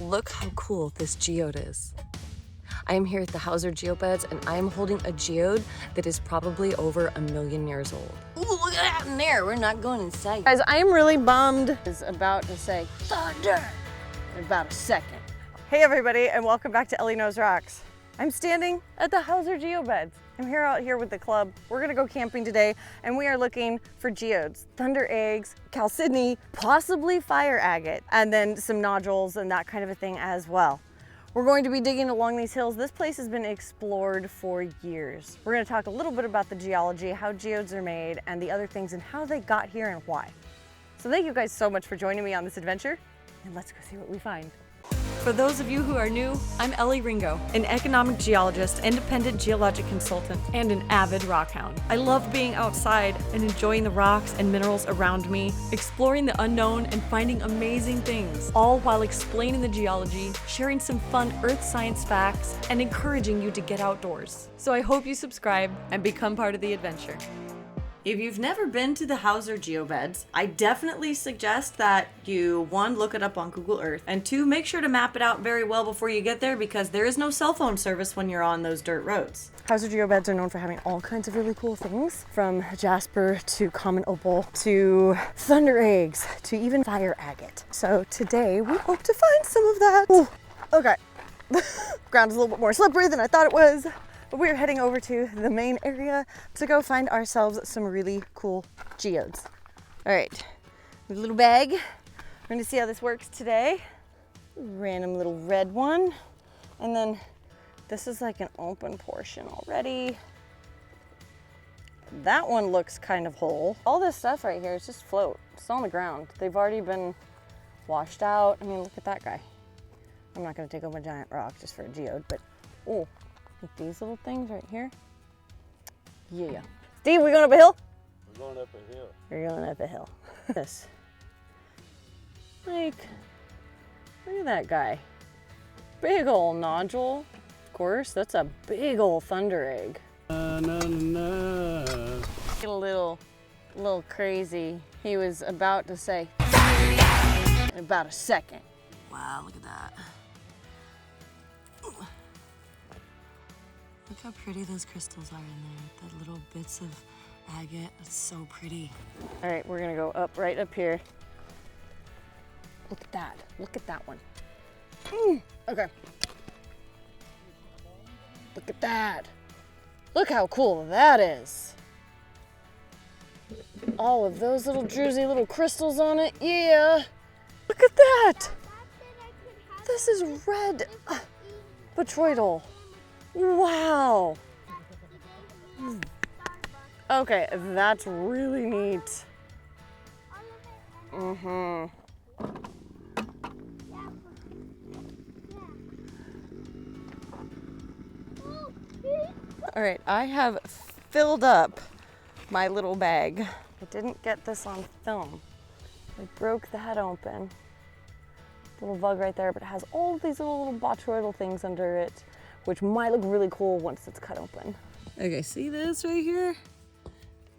Look how cool this geode is. I am here at the Hauser Geode Beds, and I am holding a geode that is probably over 1,000,000 years old. Ooh, look at that in there. We're not going inside. Guys, I am really bummed. Is about to say thunder in about a second. Hey everybody, and welcome back to Elley Knows Rocks. I'm standing at the Hauser Geode Beds. I'm out here with the club. We're gonna go camping today, and we are looking for geodes, Thundereggs, chalcedony, possibly fire agate, and then some nodules and that kind of a thing as well. We're going to be digging along these hills. This place has been explored for years. We're gonna talk a little bit about the geology, how geodes are made, and the other things, and how they got here and why. So thank you guys so much for joining me on this adventure, and let's go see what we find. For those of you who are new, I'm Elley Ringo, an economic geologist, independent geologic consultant, and an avid rockhound. I love being outside and enjoying the rocks and minerals around me, exploring the unknown and finding amazing things, all while explaining the geology, sharing some fun earth science facts, and encouraging you to get outdoors. So I hope you subscribe and become part of the adventure. If you've never been to the Hauser Geode Beds, I definitely suggest that you, 1, look it up on Google Earth, and 2, make sure to map it out very well before you get there, because there is no cell phone service when you're on those dirt roads. Hauser Geode Beds are known for having all kinds of really cool things, from jasper to common opal to Thundereggs to even fire agate. So today we hope to find some of that. Ooh, okay, ground is a little bit more slippery than I thought it was. We're heading over to the main area to go find ourselves some really cool geodes. All right, a little bag. We're gonna see how this works today. Random little red one. And then this is like an open portion already. That one looks kind of whole. All this stuff right here is just float. It's on the ground. They've already been washed out. I mean, look at that guy. I'm not gonna take home a giant rock just for a geode, but oh. Like these little things right here. Yeah. Steve, we going up a hill? We're going up a hill. We're going up a hill. This. Like, look at that guy. Big old nodule. Of course, that's a big old Thunderegg. Get a little crazy. He was about to say in about a second. Wow, look at that. Look how pretty those crystals are in there. The little bits of agate. That's so pretty. All right, we're gonna go up right up here. Look at that. Look at that one. Okay. Look at that. Look how cool that is. All of those little druzy little crystals on it. Yeah. Look at that. This is red botryoidal. Wow. Okay, that's really neat. All right, I have filled up my little bag. I didn't get this on film. I broke that open. Little bug right there, but it has all of these little botryoidal things under it, which might look really cool once it's cut open. Okay, see this right here?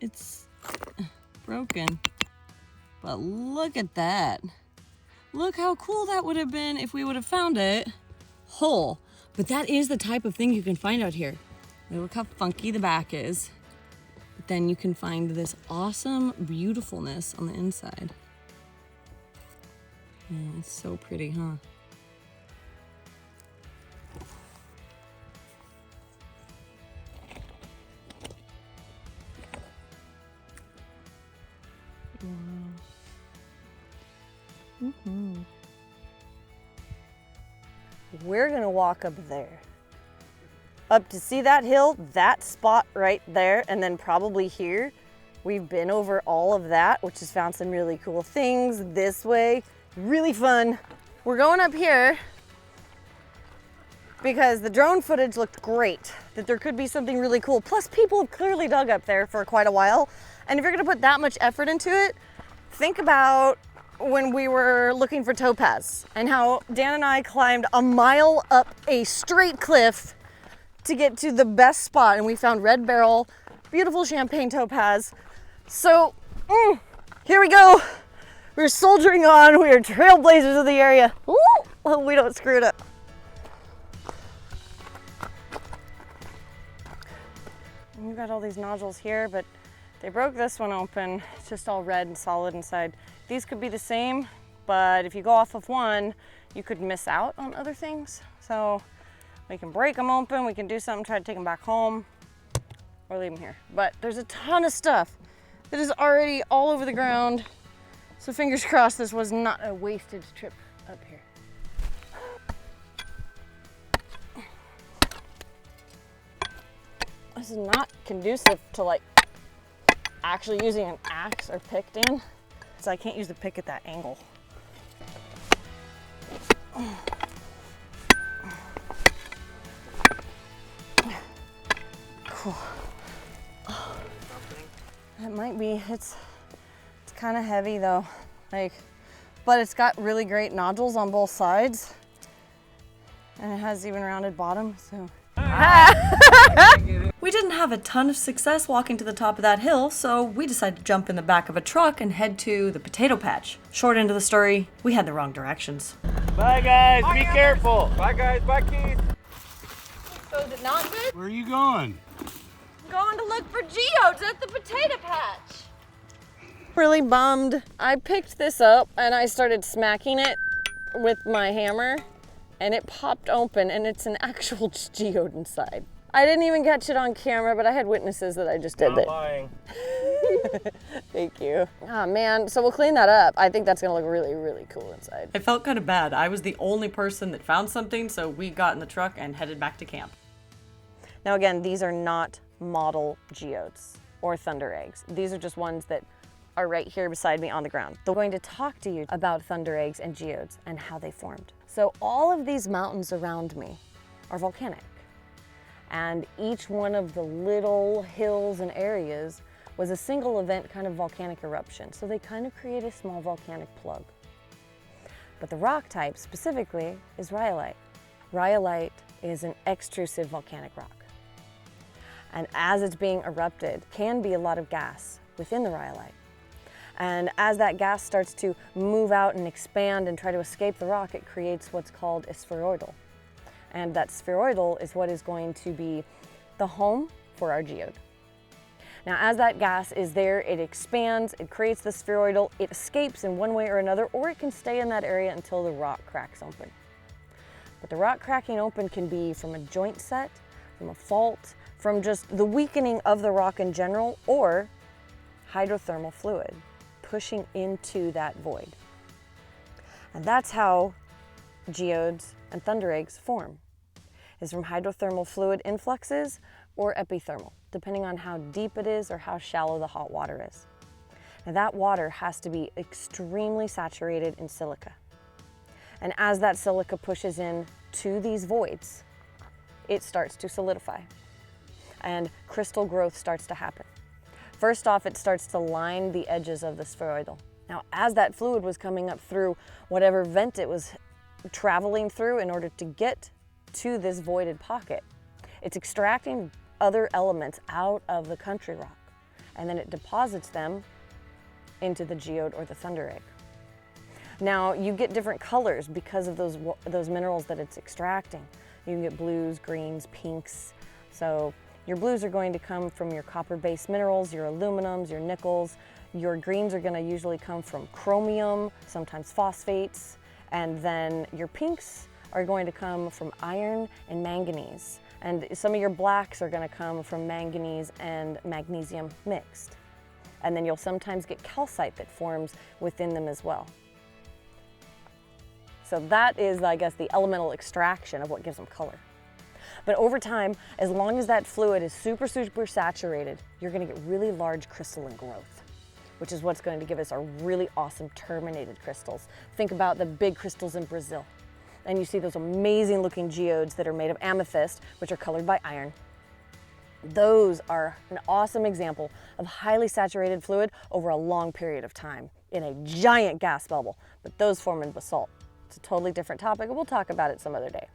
It's broken, but look at that. Look how cool that would have been if we would have found it whole. But that is the type of thing you can find out here. Look how funky the back is. But then you can find this awesome beautifulness on the inside. Yeah, it's so pretty, huh? We're gonna walk up there. Up to see that hill, that spot right there, and then probably here. We've been over all of that, which has found some really cool things this way. Really fun. We're going up here because the drone footage looked great, that there could be something really cool. Plus people have clearly dug up there for quite a while. And if you're gonna put that much effort into it, think about when we were looking for topaz and how Dan and I climbed a mile up a straight cliff to get to the best spot, and we found red beryl, beautiful champagne topaz. So here we go. We're soldiering on. We are trailblazers of the area. Ooh, Oh, we don't screw it up. We've got all these nodules here, but they broke this one open. It's just all red and solid inside. These could be the same, but if you go off of one, you could miss out on other things. So we can break them open, we can do something, try to take them back home, or leave them here. But there's a ton of stuff that is already all over the ground. So fingers crossed this was not a wasted trip up here. This is not conducive to like actually using an axe or pick, Dan. So I can't use the pick at that angle. Cool. It might be. It's kind of heavy though, but it's got really great nodules on both sides, and it has even rounded bottom. So. We didn't have a ton of success walking to the top of that hill, so we decided to jump in the back of a truck and head to the potato patch. Short end of the story, we had the wrong directions. Bye guys, be careful. Bye guys, bye Keith. So is it not good? Where are you going? I'm going to look for geodes at the potato patch. Really bummed. I picked this up and I started smacking it with my hammer, and it popped open, and it's an actual geode inside. I didn't even catch it on camera, but I had witnesses that I just did it. Lying. Thank you. Oh man, so we'll clean that up. I think that's gonna look really, really cool inside. I felt kind of bad. I was the only person that found something, so we got in the truck and headed back to camp. Now again, these are not model geodes or Thundereggs. These are just ones that are right here beside me on the ground. I'm going to talk to you about Thundereggs and geodes and how they formed. So all of these mountains around me are volcanic. And each one of the little hills and areas was a single event kind of volcanic eruption. So they kind of create a small volcanic plug. But the rock type specifically is rhyolite. Rhyolite is an extrusive volcanic rock. And as it's being erupted, can be a lot of gas within the rhyolite. And as that gas starts to move out and expand and try to escape the rock, it creates what's called a spheroidal. And that spheroidal is what is going to be the home for our geode. Now, as that gas is there, it expands, it creates the spheroidal, it escapes in one way or another, or it can stay in that area until the rock cracks open. But the rock cracking open can be from a joint set, from a fault, from just the weakening of the rock in general, or hydrothermal fluid pushing into that void. And that's how geodes and Thundereggs form, is from hydrothermal fluid influxes or epithermal, depending on how deep it is or how shallow the hot water is. Now that water has to be extremely saturated in silica. And as that silica pushes in to these voids, it starts to solidify and crystal growth starts to happen. First off, it starts to line the edges of the spheroidal. Now, as that fluid was coming up through whatever vent it was traveling through in order to get to this voided pocket, it's extracting other elements out of the country rock, and then it deposits them into the geode or the Thunderegg. Now, you get different colors because of those minerals that it's extracting. You can get blues, greens, pinks. So your blues are going to come from your copper-based minerals, your aluminums, your nickels. Your greens are going to usually come from chromium, sometimes phosphates. And then your pinks are going to come from iron and manganese. And some of your blacks are going to come from manganese and magnesium mixed. And then you'll sometimes get calcite that forms within them as well. So that is, I guess, the elemental extraction of what gives them color. But over time, as long as that fluid is super, super saturated, you're going to get really large crystalline growth, which is what's going to give us our really awesome terminated crystals. Think about the big crystals in Brazil. And you see those amazing looking geodes that are made of amethyst, which are colored by iron. Those are an awesome example of highly saturated fluid over a long period of time in a giant gas bubble, but those form in basalt. It's a totally different topic, and we'll talk about it some other day.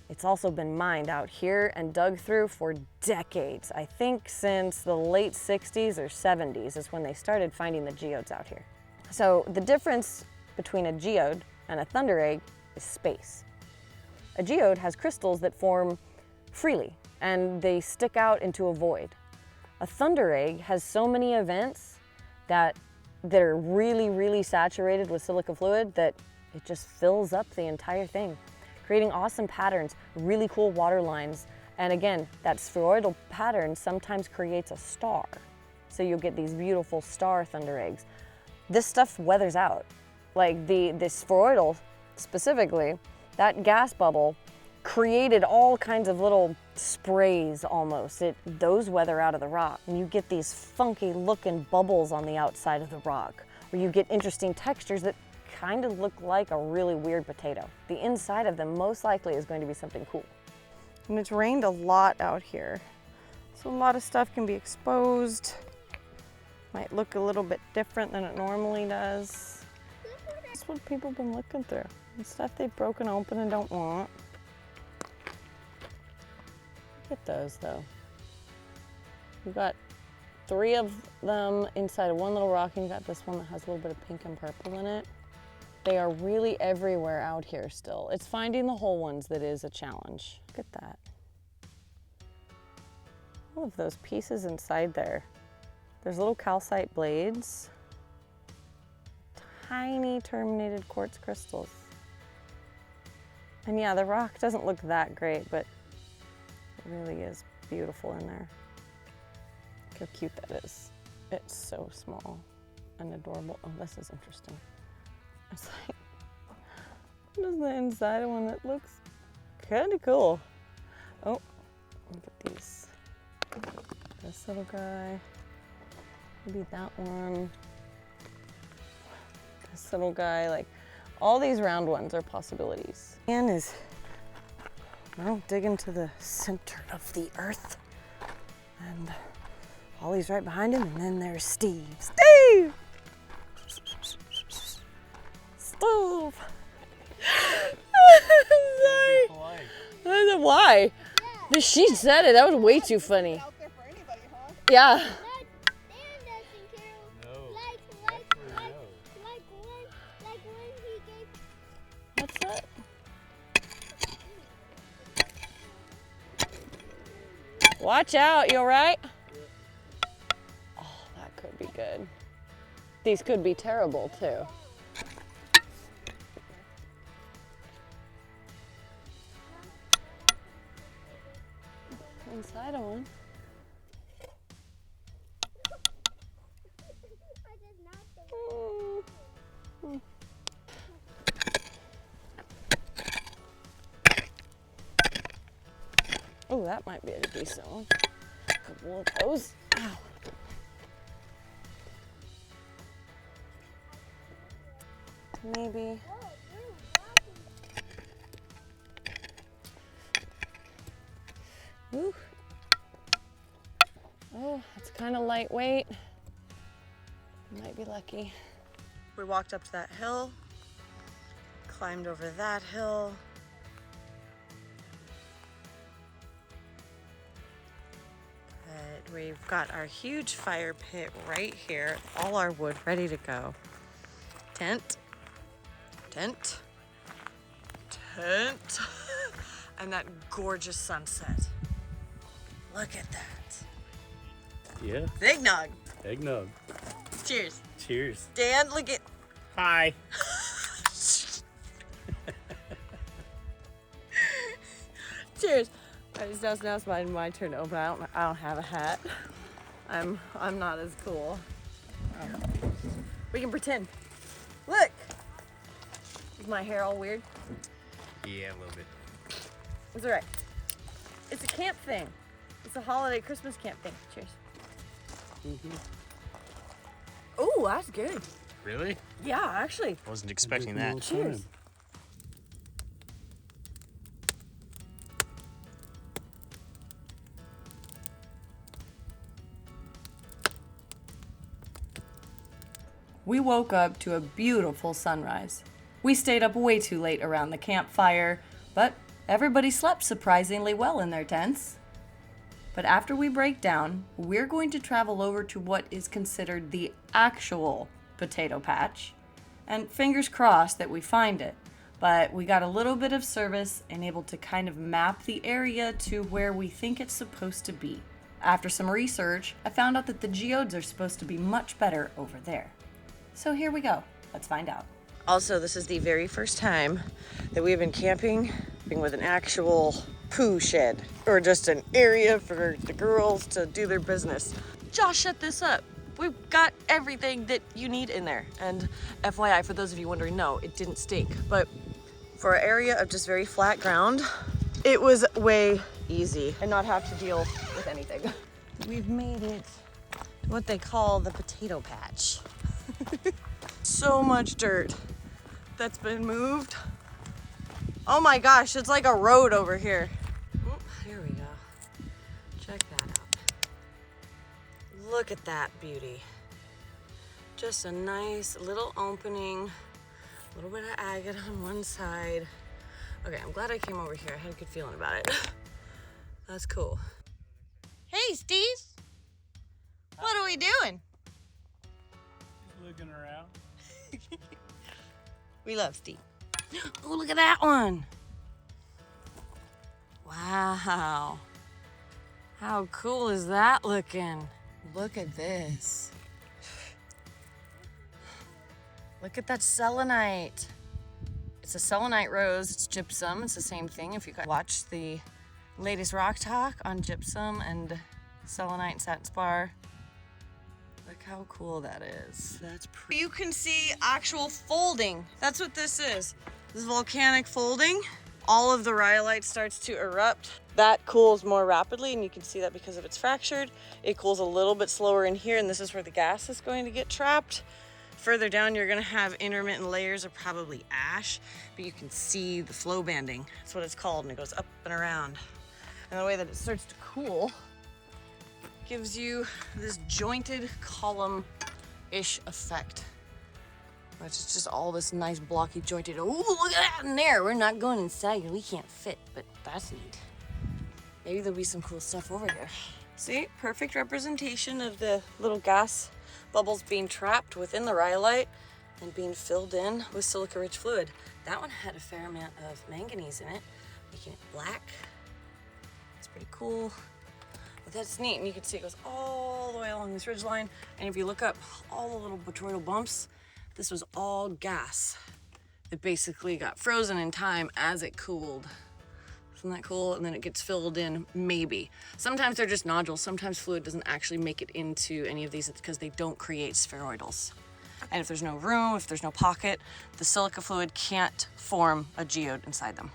It's also been mined out here and dug through for decades. I think since the late 60s or 70s is when they started finding the geodes out here. So the difference between a geode and a Thunderegg is space. A geode has crystals that form freely, and they stick out into a void. A Thunderegg has so many events that they're really, really saturated with silica fluid that it just fills up the entire thing, creating awesome patterns, really cool water lines. And again, that spheroidal pattern sometimes creates a star. So you'll get these beautiful star Thundereggs. This stuff weathers out. Like the spheroidal specifically, that gas bubble created all kinds of little sprays almost. Those weather out of the rock. And you get these funky looking bubbles on the outside of the rock, where you get interesting textures that kind of look like a really weird potato. The inside of them most likely is going to be something cool. And it's rained a lot out here, so a lot of stuff can be exposed. Might look a little bit different than it normally does. That's what people have been looking through. And stuff they've broken open and don't want. Look at those though. We've got 3 of them inside of one little rock, and you got this one that has a little bit of pink and purple in it. They are really everywhere out here still. It's finding the whole ones that is a challenge. Look at that. All of those pieces inside there. There's little calcite blades. Tiny terminated quartz crystals. And yeah, the rock doesn't look that great, but it really is beautiful in there. Look how cute that is. It's so small and adorable. Oh, this is interesting. It's like, what is the inside of one that looks kind of cool? Oh, look at these. This little guy. Maybe that one. This little guy. Like, all these round ones are possibilities. Ian is, well, digging to the center of the earth. And Holly's right behind him, and then there's Steve. Steve! Stove. Sorry. I don't know why. Yeah. She said it. That was way too funny. Out there for anybody, huh? Yeah. What's that? Watch out. You all right? Oh, that could be good. These could be terrible too. Inside of one. Oh, that might be a decent one. A couple of those. Ow. Maybe. Ooh. Oh, it's kind of lightweight. Might be lucky. We walked up to that hill, climbed over that hill. But we've got our huge fire pit right here, all our wood ready to go. Tent, tent, tent, and that gorgeous sunset. Look at that. Yeah. Eggnog. Eggnog. Cheers. Cheers. Dan, look at. Hi. Cheers. Now it's my turn to open. I don't have a hat. I'm not as cool. We can pretend. Look. Is my hair all weird? Yeah, a little bit. It's all right. It's a camp thing. It's a holiday Christmas camp thing. Cheers. Mm-hmm. Oh, that's good. Really? Yeah, actually. Wasn't expecting that. Cheers. We woke up to a beautiful sunrise. We stayed up way too late around the campfire, but everybody slept surprisingly well in their tents. But after we break down, we're going to travel over to what is considered the actual potato patch, and fingers crossed that we find it. but we got a little bit of service and able to kind of map the area to where we think it's supposed to be. After some research, I found out that the geodes are supposed to be much better over there. So here we go. Let's find out. Also, this is the very first time that we've been camping with an actual poo shed, or just an area for the girls to do their business. Josh set this up. We've got everything that you need in there. And FYI, for those of you wondering, no, it didn't stink. But for an area of just very flat ground, it was way easy and not have to deal with anything. We've made it what they call the potato patch. So much dirt that's been moved. Oh my gosh, it's like a road over here. Oh, here we go. Check that out. Look at that beauty. Just a nice little opening, a little bit of agate on one side. Okay, I'm glad I came over here. I had a good feeling about it. That's cool. Hey, Steve. What are we doing? Just looking around. We love Steve. Oh, look at that one. Wow. How cool is that looking? Look at this. Look at that selenite. It's a selenite rose. It's gypsum. It's the same thing. If you guys watch the latest rock talk on gypsum and selenite and satin spar, look how cool that is. That's pretty. You can see actual folding. That's what this is. This volcanic folding. All of the rhyolite starts to erupt. That cools more rapidly, and you can see that because if it's fractured, it cools a little bit slower in here, and this is where the gas is going to get trapped. Further down, you're gonna have intermittent layers of probably ash, but you can see the flow banding. That's what it's called, and it goes up and around. And the way that it starts to cool gives you this jointed column-ish effect, which is just all this nice blocky jointed. Oh, look at that in there. We're not going inside because we can't fit, but that's neat. Maybe there'll be some cool stuff over here. See, perfect representation of the little gas bubbles being trapped within the rhyolite and being filled in with silica-rich fluid. That one had a fair amount of manganese in it, making it black. It's pretty cool. But that's neat, and you can see it goes all the way along this ridge line. And if you look up all the little botryoidal bumps, this was all gas that basically got frozen in time as it cooled. Isn't that cool? And then it gets filled in, maybe. Sometimes they're just nodules. Sometimes fluid doesn't actually make it into any of these. It's because they don't create spheroidals. And if there's no room, if there's no pocket, the silica fluid can't form a geode inside them.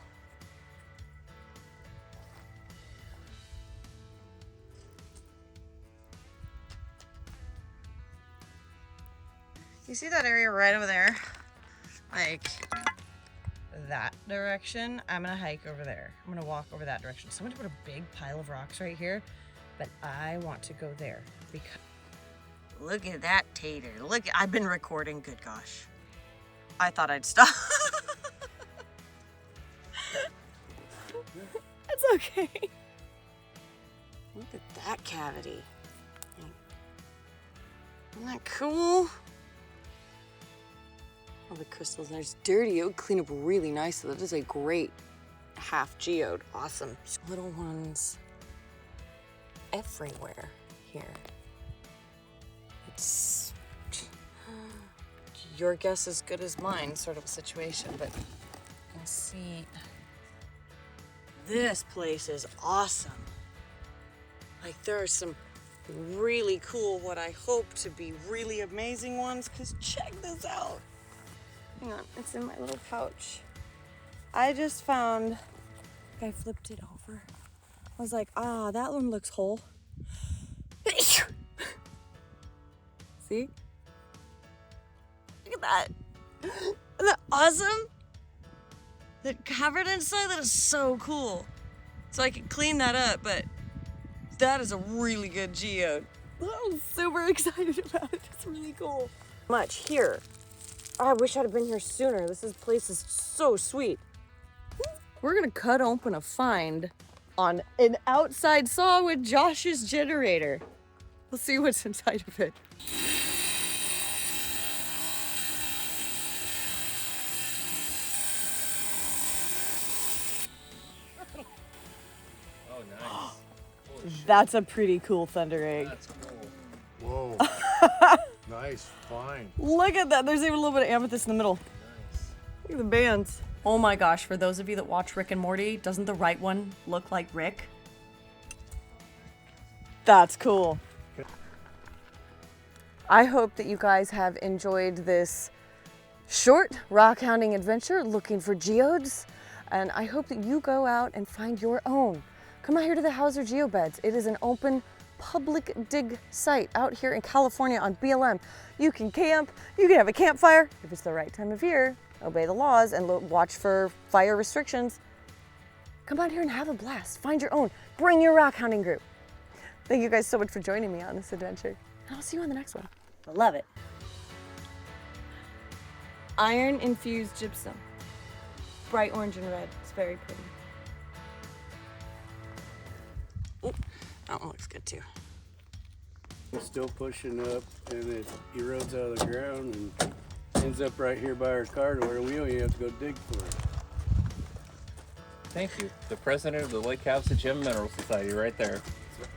You see that area right over there? Like that direction, I'm gonna hike over there. I'm gonna walk over that direction. Somebody put a big pile of rocks right here, but I want to go there because look at that tater. Look, I've been recording, good gosh. I thought I'd stop. That's okay. Look at that cavity. Isn't that cool? All the crystals, there's dirty. It would clean up really nice. So that is a great half geode. Awesome. Little ones everywhere here. It's your guess as good as mine sort of a situation, but you can see this place is awesome. Like there are some really cool, what I hope to be really amazing ones, because check this out. Hang on, it's in my little pouch. I just found, I flipped it over. I was like, ah, that one looks whole. See? Look at that. Isn't that awesome? They're covered inside, that is so cool. So I can clean that up, but that is a really good geode. I'm super excited about it. It's really cool. Much here. I wish I'd have been here sooner. This place is so sweet. We're gonna cut open a find on an outside saw with Josh's generator. We'll see what's inside of it. nice. Holy shit. That's a pretty cool Thunderegg. That's cool. Whoa. Nice find. Look at that. There's even a little bit of amethyst in the middle. Nice. Look at the bands. Oh my gosh, for those of you that watch Rick and Morty, doesn't the right one look like Rick? That's cool. I hope that you guys have enjoyed this short rock hounding adventure looking for geodes, and I hope that you go out and find your own. Come out here to the Hauser Geode Beds. It is an open public dig site out here in California on BLM. You can camp, you can have a campfire if it's the right time of year, obey the laws and watch for fire restrictions. Come out here and have a blast. Find your own. Bring your rock hounding group. Thank you guys so much for joining me on this adventure. And I'll see you on the next one. I love it. Iron infused gypsum. Bright orange and red. It's very pretty. That one looks good too. It's still pushing up and it erodes out of the ground and ends up right here by our car to where we only have to go dig for it. Thank you. The president of the Lake Hauser Gem Mineral Society right there.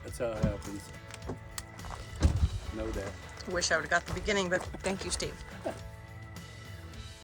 That's how it happens. Know that. Wish I would have got the beginning, but thank you, Steve.